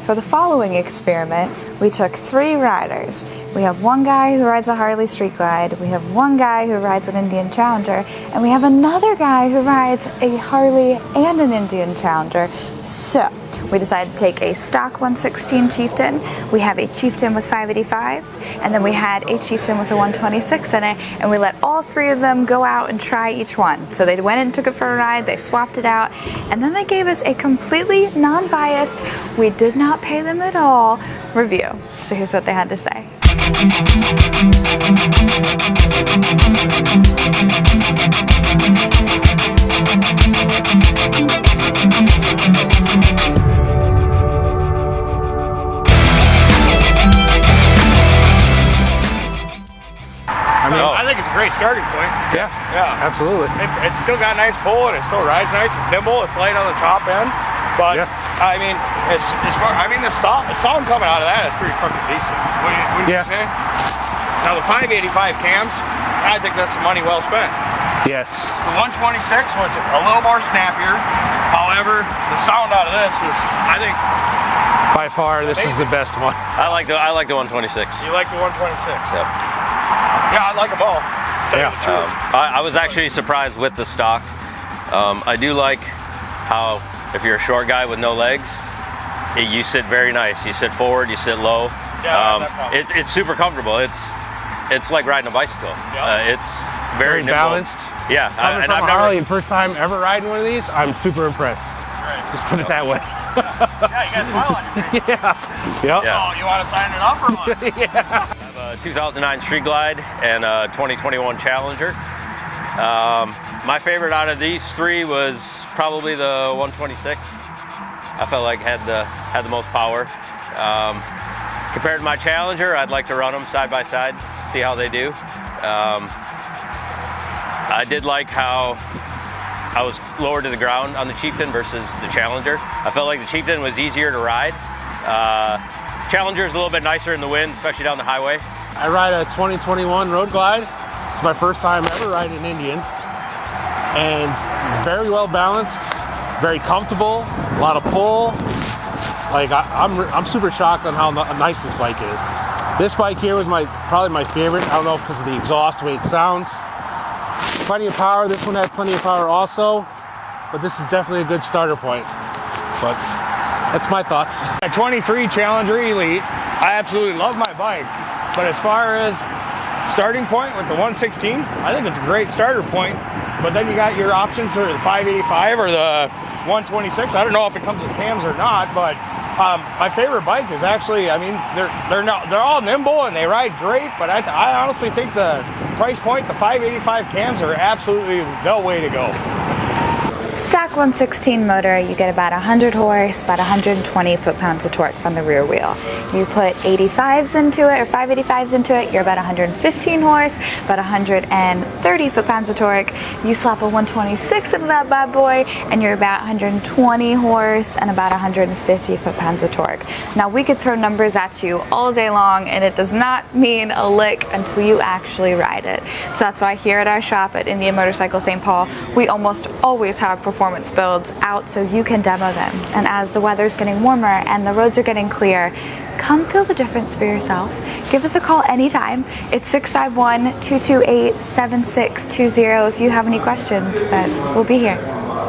for the following experiment, we took 3 riders. We have one guy who rides a Harley Street Glide, we have one guy who rides an Indian Challenger, and we have another guy who rides a Harley and an Indian Challenger. So, we decided to take a stock 116 Chieftain, we have a Chieftain with 585s, and then we had a Chieftain with a 126 in it, and we let all 3 of them go out and try each one. So they went and took it for a ride, they swapped it out, and then they gave us a completely non-biased, we did not pay them at all, review. So here's what they had to say. I think it's a great starting point. Yeah, absolutely. It's still got nice pull and it still rides nice. It's nimble. It's light on the top end, but I mean, as far the sound coming out of that is pretty fucking decent. Wouldn't you say? Now the 585 cams, I think that's some money well spent. Yes. The 126 was a little more snappier. However, the sound out of this was, I think, by far, this is the best one. I like the 126. You like the 126? Yep. Yeah, I like them all. I was actually surprised with the stock. I do like how if you're a short guy with no legs, you sit very nice. You sit forward, you sit low. It's super comfortable. It's like riding a bicycle. It's very balanced. Yeah, Coming from Harley and first time ever riding one of these, I'm super impressed. Right. Just put it that way. Yeah, you got a smile on your face. Yeah. Oh, you want to sign it up or what? I have a 2009 Street Glide and a 2021 Challenger. My favorite out of these 3 was probably the 126. I felt like had the most power. Compared to my Challenger, I'd like to run them side by side, see how they do. I did like how I was lower to the ground on the Chieftain versus the Challenger. I felt like the Chieftain was easier to ride. Challenger is a little bit nicer in the wind, especially down the highway. I ride a 2021 Road Glide. It's my first time ever riding an Indian. And very well balanced, very comfortable, a lot of pull. Like I'm super shocked on how nice this bike is. This bike here was probably my favorite. I don't know if because of the exhaust, the way it sounds. Plenty of power. This one had plenty of power also, but this is definitely a good starter point. But that's my thoughts. A 23 Challenger Elite. I absolutely love my bike, but as far as starting point with the 116, I think it's a great starter point. But then you got your options for the 585 or the 126. I don't know if it comes with cams or not, but my favorite bike is actually, I mean, they're all nimble and they ride great, but I honestly think the price point, the 585 cams are absolutely the way to go. Stock 116 motor, you get about 100 horse, about 120 foot-pounds of torque from the rear wheel. You put 85s into it, or 585s into it, you're about 115 horse, about 130 foot-pounds of torque. You slap a 126 into that bad boy, and you're about 120 horse and about 150 foot-pounds of torque. Now, we could throw numbers at you all day long, and it does not mean a lick until you actually ride it. So that's why here at our shop at Indian Motorcycle St. Paul, we almost always have performance builds out so you can demo them. And as the weather's getting warmer and the roads are getting clear, come feel the difference for yourself. Give us a call anytime. It's 651-228-7620 if you have any questions, but we'll be here.